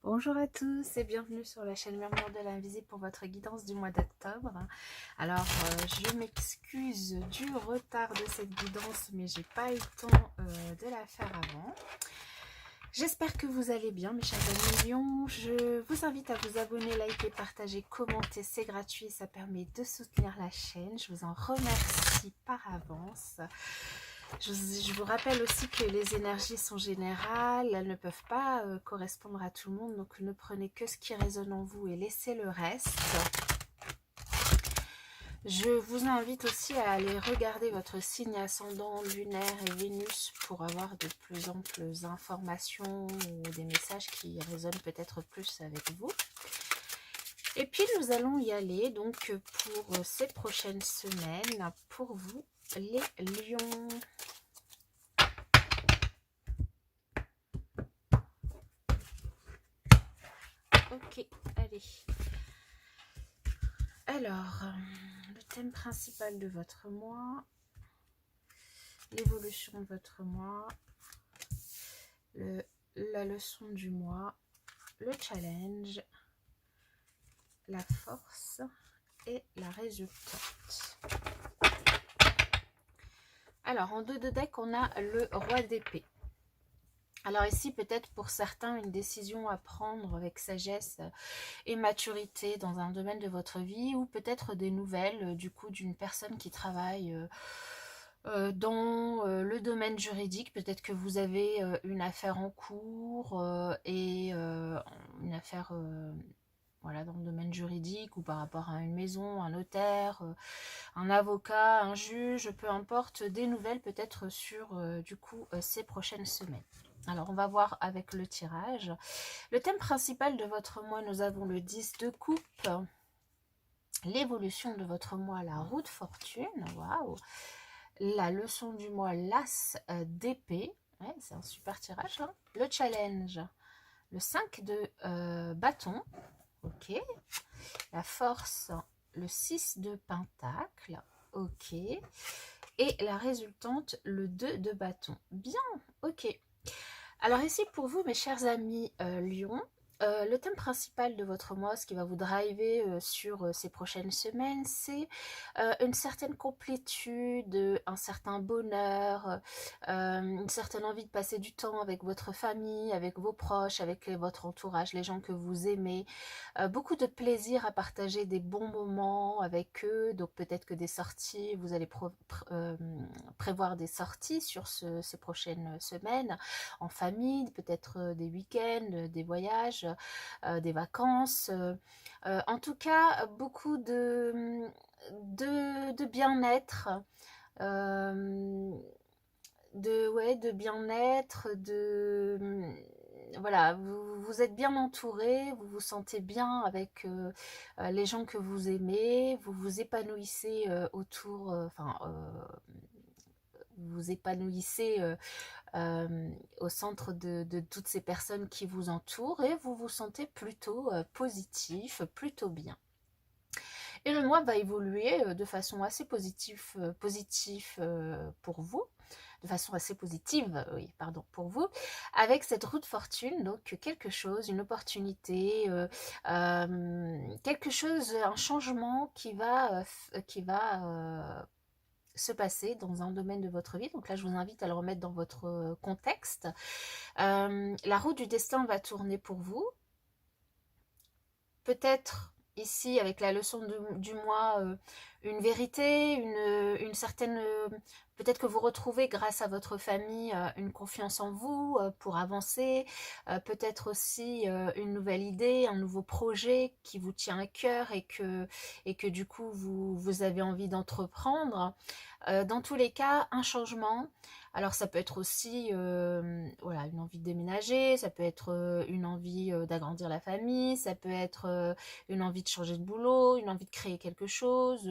Bonjour à tous et bienvenue sur la chaîne Murmure de l'Invisible pour votre guidance du mois d'octobre. Alors, je m'excuse du retard de cette guidance, mais j'ai pas eu le temps de la faire avant. J'espère que vous allez bien, mes chers amis Lions. Je vous invite à vous abonner, liker, partager, commenter. C'est gratuit, ça permet de soutenir la chaîne. Je vous en remercie par avance. Je vous rappelle aussi que les énergies sont générales, elles ne peuvent pas correspondre à tout le monde, donc ne prenez que ce qui résonne en vous et laissez le reste. Je vous invite aussi à aller regarder votre signe ascendant lunaire et Vénus pour avoir de plus amples informations ou des messages qui résonnent peut-être plus avec vous. Et puis nous allons y aller donc pour ces prochaines semaines pour vous les lions. Ok, allez. Alors, le thème principal de votre mois, l'évolution de votre mois, la leçon du mois, le challenge, la force et la résultante. Alors, en dos de deck, on a le roi d'épée. Alors ici, peut-être pour certains, une décision à prendre avec sagesse et maturité dans un domaine de votre vie, ou peut-être des nouvelles du coup d'une personne qui travaille dans le domaine juridique. Peut-être que vous avez une affaire en cours et une affaire voilà, dans le domaine juridique ou par rapport à une maison, un notaire, un avocat, un juge, peu importe, des nouvelles peut-être sur du coup ces prochaines semaines. Alors, on va voir avec le tirage. Le thème principal de votre mois, nous avons le 10 de coupe. L'évolution de votre mois, la roue de fortune. Waouh! La leçon du mois, l'as d'épée. Ouais, c'est un super tirage. Hein. Le challenge, le 5 de bâton. Ok. La force, le 6 de pentacle. Ok. Et la résultante, le 2 de bâton. Bien, ok. Alors ici pour vous mes chers amis Lions, le thème principal de votre mois, ce qui va vous driver sur ces prochaines semaines, c'est une certaine complétude, un certain bonheur, une certaine envie de passer du temps avec votre famille, avec vos proches, avec votre entourage, les gens que vous aimez, beaucoup de plaisir à partager des bons moments avec eux, donc peut-être que des sorties, vous allez prévoir des sorties sur ces prochaines semaines, en famille, peut-être des week-ends, des voyages, des vacances. En tout cas, beaucoup de bien-être, de bien-être, voilà, vous êtes bien entouré, vous vous sentez bien avec les gens que vous aimez, vous vous épanouissez autour, vous vous épanouissez au centre de toutes ces personnes qui vous entourent et vous vous sentez plutôt positif, plutôt bien. Et le mois va évoluer de façon assez positive pour vous, de façon assez positive, oui, pardon, pour vous, avec cette roue de fortune, donc quelque chose, une opportunité, quelque chose, un changement qui va se passer dans un domaine de votre vie. Donc là, je vous invite à le remettre dans votre contexte. La roue du destin va tourner pour vous. Peut-être ici, avec la leçon du mois, une vérité, une certaine... peut-être que vous retrouvez grâce à votre famille une confiance en vous pour avancer, peut-être aussi une nouvelle idée, un nouveau projet qui vous tient à cœur et que du coup vous avez envie d'entreprendre. Dans tous les cas, un changement. Alors ça peut être aussi voilà, une envie de déménager, ça peut être une envie d'agrandir la famille, ça peut être une envie de changer de boulot, une envie de créer quelque chose,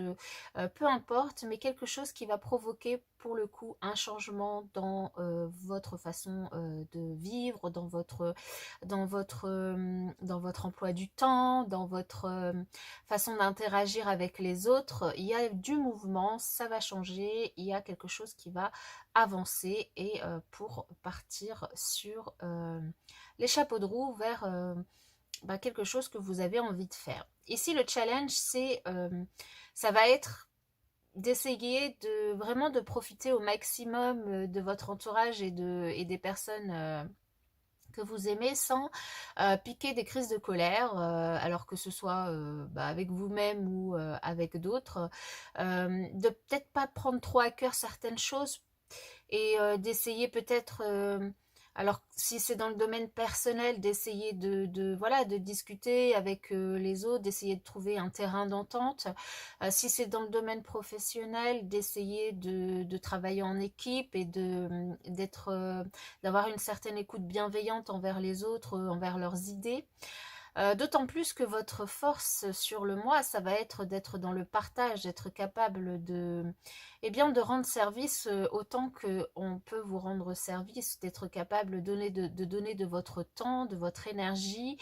peu importe, mais quelque chose qui va provoquer pour le coup un changement dans votre façon de vivre, dans votre emploi du temps, dans votre façon d'interagir avec les autres. Il y a du mouvement, ça va changer, il y a quelque chose qui va avancer et pour partir sur les chapeaux de roue vers quelque chose que vous avez envie de faire. Ici, le challenge, ça va être d'essayer de vraiment de profiter au maximum de votre entourage et des personnes que vous aimez sans piquer des crises de colère, alors que ce soit avec vous-même ou avec d'autres, de peut-être pas prendre trop à cœur certaines choses et d'essayer peut-être, alors si c'est dans le domaine personnel, d'essayer voilà, de discuter avec les autres, d'essayer de trouver un terrain d'entente. Si c'est dans le domaine professionnel, d'essayer de travailler en équipe et d'avoir une certaine écoute bienveillante envers les autres, envers leurs idées. D'autant plus que votre force sur le mois, ça va être d'être dans le partage, d'être capable de rendre service autant qu'on peut vous rendre service, d'être capable de donner de votre temps, de votre énergie,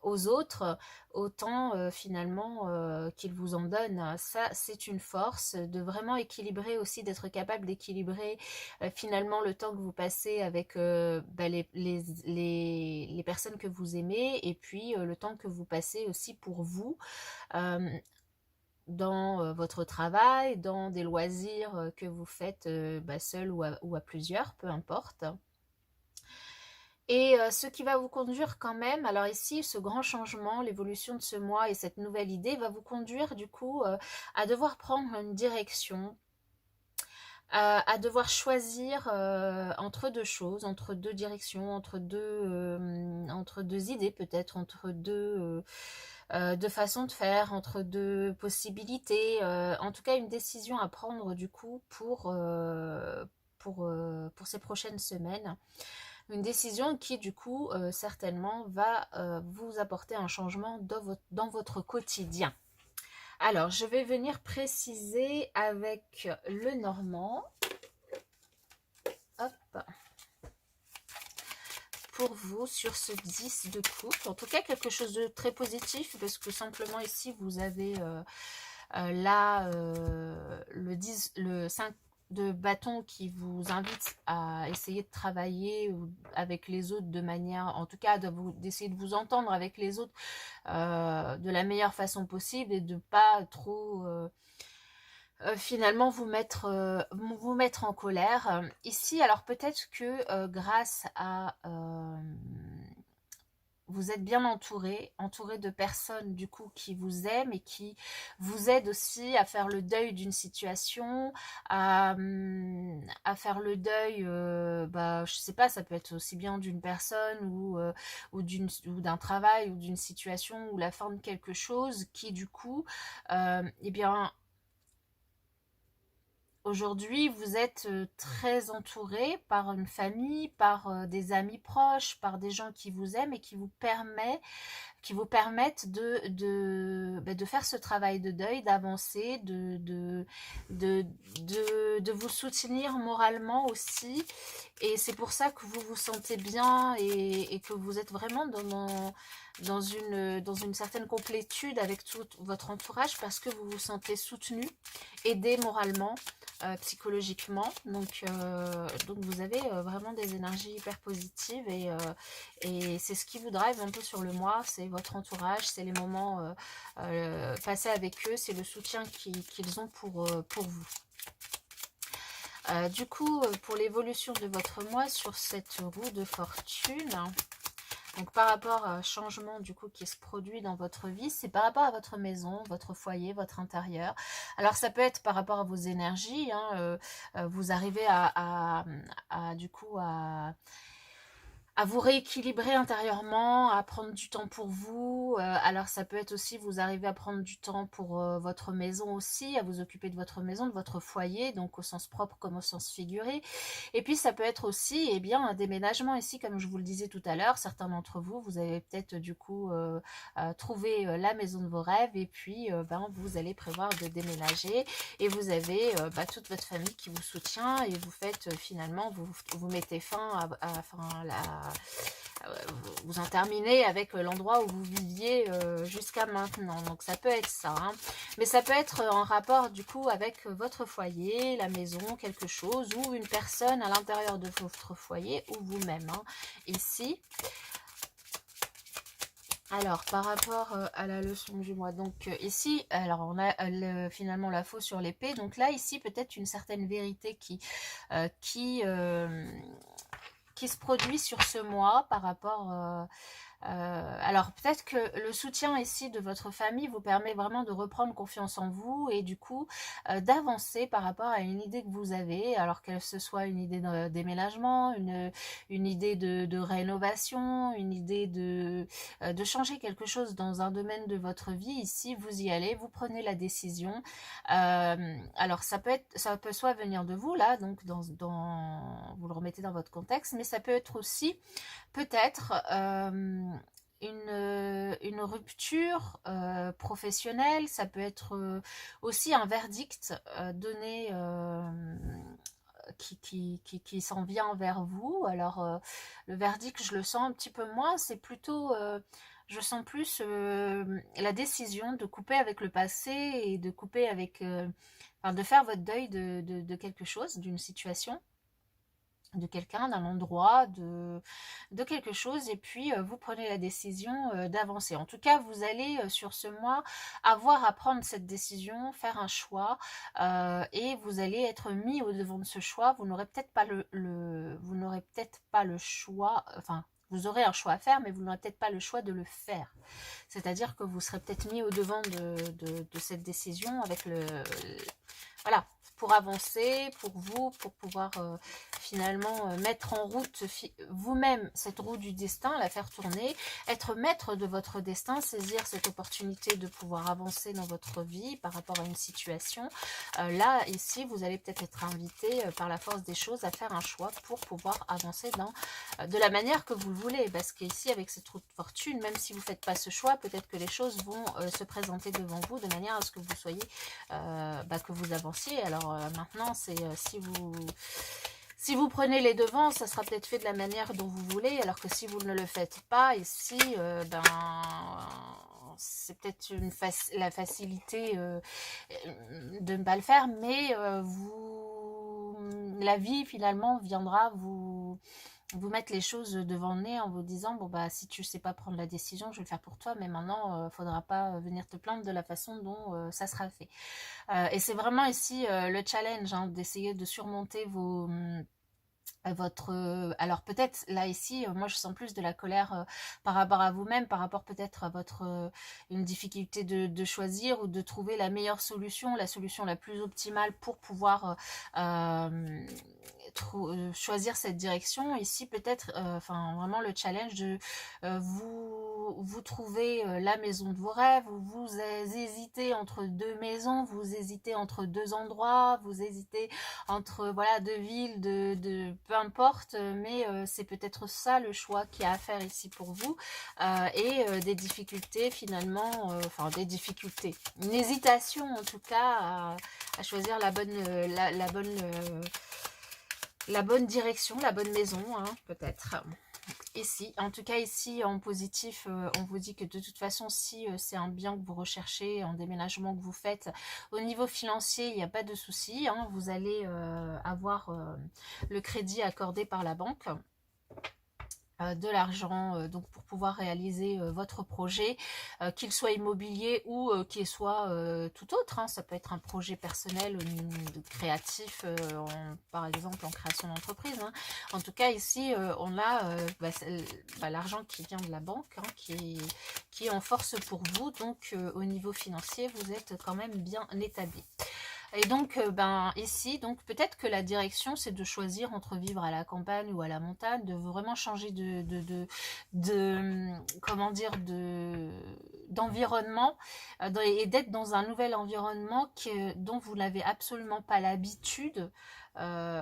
aux autres, autant finalement qu'ils vous en donnent. Ça, c'est une force de vraiment équilibrer aussi, d'être capable d'équilibrer finalement le temps que vous passez avec les personnes que vous aimez et puis le temps que vous passez aussi pour vous dans votre travail, dans des loisirs que vous faites seul ou à plusieurs, peu importe. Et ce qui va vous conduire quand même, alors ici, ce grand changement, l'évolution de ce mois et cette nouvelle idée va vous conduire du coup à devoir prendre une direction, à devoir choisir entre deux choses, entre deux directions, entre deux idées peut-être, entre deux façons de faire, entre deux possibilités, en tout cas une décision à prendre du coup pour ces prochaines semaines. Une décision qui, du coup, certainement va vous apporter un changement dans votre quotidien. Alors, je vais venir préciser avec le normand. Hop. Pour vous, sur ce 10 de coupe. En tout cas, quelque chose de très positif, parce que simplement ici, vous avez là le 5 de bâton qui vous invite à essayer de travailler avec les autres de manière, en tout cas d'essayer de vous entendre avec les autres de la meilleure façon possible et de pas trop finalement vous mettre en colère. Ici, alors peut-être que grâce à vous êtes bien entouré de personnes du coup qui vous aiment et qui vous aident aussi à faire le deuil d'une situation, à faire le deuil, je sais pas, ça peut être aussi bien d'une personne ou d'un travail ou d'une situation ou la fin de quelque chose qui du coup, aujourd'hui, vous êtes très entouré par une famille, par des amis proches, par des gens qui vous aiment et qui vous permettent de faire ce travail de deuil, d'avancer, de vous soutenir moralement aussi. Et c'est pour ça que vous vous sentez bien et que vous êtes vraiment dans une certaine complétude avec tout votre entourage parce que vous vous sentez soutenu, aidé moralement, psychologiquement. Donc vous avez vraiment des énergies hyper positives et c'est ce qui vous drive un peu sur le mois, c'est votre entourage, c'est les moments passés avec eux, c'est le soutien qu'ils ont pour vous. Du coup, pour l'évolution de votre mois sur cette roue de fortune, donc par rapport à un changement du coup qui se produit dans votre vie, c'est par rapport à votre maison, votre foyer, votre intérieur. Alors ça peut être par rapport à vos énergies, vous arrivez du coup à vous rééquilibrer intérieurement, à prendre du temps pour vous. Alors ça peut être aussi, vous arrivez à prendre du temps pour votre maison aussi, à vous occuper de votre maison, de votre foyer, donc au sens propre comme au sens figuré. Et puis ça peut être aussi un déménagement ici, comme je vous le disais tout à l'heure. Certains d'entre vous, vous avez peut-être du coup trouvé la maison de vos rêves et puis vous allez prévoir de déménager et vous avez toute votre famille qui vous soutient et vous faites finalement, vous mettez fin vous en terminez avec l'endroit où vous viviez jusqu'à maintenant. Donc ça peut être ça, hein. Mais ça peut être en rapport du coup avec votre foyer, la maison, quelque chose, ou une personne à l'intérieur de votre foyer, ou vous-même, hein. Ici. Alors, par rapport à la leçon du mois, donc ici, alors on a finalement la faux sur l'épée. Donc là, ici, peut-être une certaine vérité qui se produit sur ce mois par rapport... alors peut-être que le soutien ici de votre famille vous permet vraiment de reprendre confiance en vous et du coup d'avancer par rapport à une idée que vous avez, alors que ce soit une idée de déménagement, une idée de rénovation, une idée de changer quelque chose dans un domaine de votre vie. Ici vous y allez, vous prenez la décision. Alors ça peut soit venir de vous là, donc vous le remettez dans votre contexte, mais ça peut être aussi peut-être une rupture professionnelle, ça peut être aussi un verdict donné qui s'en vient vers vous. Alors le verdict, je le sens un petit peu moins, c'est plutôt... je sens plus la décision de couper avec le passé et de couper avec... enfin, de faire votre deuil de quelque chose, d'une situation, de quelqu'un, d'un endroit, de quelque chose, et puis vous prenez la décision d'avancer. En tout cas, vous allez sur ce mois avoir à prendre cette décision, faire un choix, et vous allez être mis au devant de ce choix. Vous n'aurez peut-être pas vous n'aurez peut-être pas le choix, enfin, vous aurez un choix à faire, mais vous n'aurez peut-être pas le choix de le faire. C'est-à-dire que vous serez peut-être mis au devant de cette décision avec voilà, pour avancer, pour vous, pour pouvoir finalement mettre en route vous-même cette roue du destin, la faire tourner, être maître de votre destin, saisir cette opportunité de pouvoir avancer dans votre vie par rapport à une situation. Là, ici, vous allez peut-être être invité par la force des choses à faire un choix pour pouvoir avancer de la manière que vous le voulez. Parce qu'ici, avec cette roue de fortune, même si vous ne faites pas ce choix, peut-être que les choses vont se présenter devant vous de manière à ce que vous soyez, que vous avanciez. Alors maintenant, c'est si vous prenez les devants, ça sera peut-être fait de la manière dont vous voulez, alors que si vous ne le faites pas, ici, c'est peut-être la facilité de ne pas le faire, mais la vie finalement viendra vous mettre les choses devant le nez en vous disant, bon bah si tu sais pas prendre la décision, je vais le faire pour toi, mais maintenant faudra pas venir te plaindre de la façon dont ça sera fait. Et c'est vraiment ici le challenge, hein, d'essayer de surmonter alors peut-être là ici moi je sens plus de la colère par rapport à vous-même, par rapport peut-être à votre une difficulté de choisir ou de trouver la meilleure solution, la solution la plus optimale pour pouvoir choisir cette direction. Ici peut-être enfin vraiment le challenge de vous trouvez la maison de vos rêves, vous hésitez entre deux maisons, vous hésitez entre deux endroits, vous hésitez entre voilà deux villes, peu importe, mais c'est peut-être ça le choix qu'il y a à faire ici pour vous, et des difficultés finalement, enfin des difficultés, une hésitation en tout cas à choisir la bonne direction, la bonne maison, hein, peut-être. Ici, en tout cas ici en positif, on vous dit que de toute façon si c'est un bien que vous recherchez, un déménagement que vous faites, au niveau financier il n'y a pas de souci, hein, vous allez avoir le crédit accordé par la banque, de l'argent donc pour pouvoir réaliser votre projet, qu'il soit immobilier ou qu'il soit tout autre, hein. Ça peut être un projet personnel créatif, par exemple en création d'entreprise, hein. En tout cas ici on a l'argent qui vient de la banque, hein, qui est en force pour vous, donc au niveau financier vous êtes quand même bien établi. Et donc, ici, donc peut-être que la direction, c'est de choisir entre vivre à la campagne ou à la montagne, de vraiment changer comment dire, d'environnement, et d'être dans un nouvel environnement dont vous n'avez absolument pas l'habitude,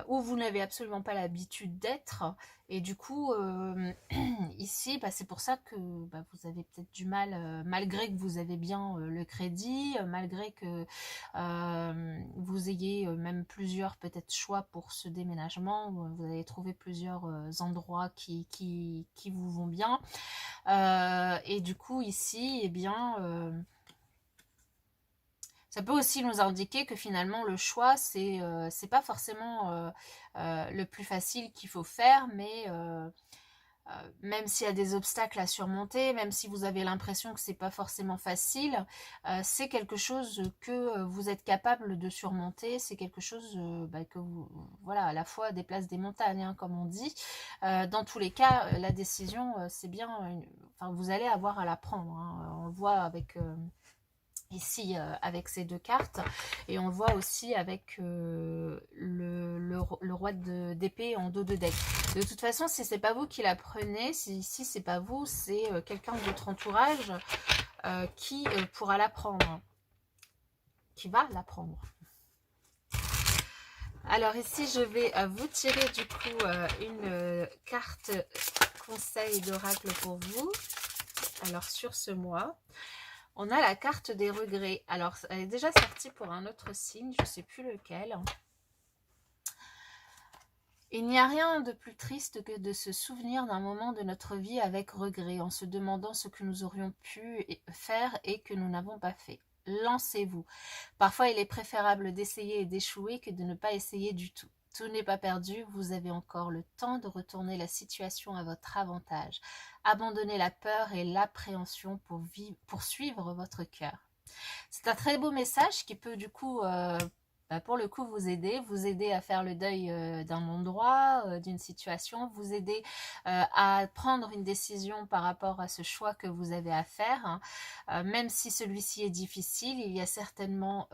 où vous n'avez absolument pas l'habitude d'être. Et du coup, ici, bah, c'est pour ça que bah, vous avez peut-être du mal, malgré que vous avez bien le crédit, malgré que vous ayez même plusieurs peut-être choix pour ce déménagement, vous allez trouver plusieurs endroits qui vous vont bien. Et du coup, ici, eh bien... ça peut aussi nous indiquer que finalement le choix, c'est pas forcément le plus facile qu'il faut faire, mais même s'il y a des obstacles à surmonter, même si vous avez l'impression que c'est pas forcément facile, c'est quelque chose que vous êtes capable de surmonter, c'est quelque chose bah, que vous, voilà, à la fois déplace des montagnes, hein, comme on dit. Dans tous les cas, la décision, c'est bien, enfin, vous allez avoir à la prendre, hein. On le voit avec... ici avec ces deux cartes, et on le voit aussi avec le roi d'épée en dos de deck. De toute façon, si c'est pas vous qui la prenez, si c'est pas vous, c'est quelqu'un de votre entourage qui pourra la prendre, qui va la prendre. Alors ici, je vais vous tirer du coup une carte conseil d'oracle pour vous. Alors sur ce mois, on a la carte des regrets. Alors, elle est déjà sortie pour un autre signe, je ne sais plus lequel. Il n'y a rien de plus triste que de se souvenir d'un moment de notre vie avec regret, en se demandant ce que nous aurions pu faire et que nous n'avons pas fait. Lancez-vous. Parfois, il est préférable d'essayer et d'échouer que de ne pas essayer du tout. Tout n'est pas perdu, vous avez encore le temps de retourner la situation à votre avantage. Abandonnez la peur et l'appréhension pour suivre votre cœur. C'est un très beau message qui peut du coup, pour le coup, vous aider à faire le deuil d'un endroit, d'une situation, vous aider à prendre une décision par rapport à ce choix que vous avez à faire, hein. Même si celui-ci est difficile, il y a certainement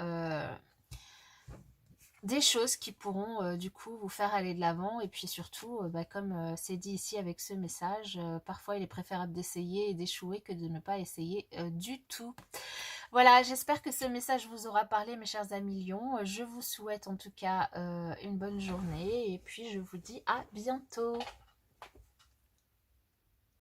des choses qui pourront du coup vous faire aller de l'avant, et puis surtout comme c'est dit ici avec ce message, parfois il est préférable d'essayer et d'échouer que de ne pas essayer du tout. Voilà, j'espère que ce message vous aura parlé, mes chers amis lions. Je vous souhaite en tout cas une bonne journée, et puis je vous dis à bientôt.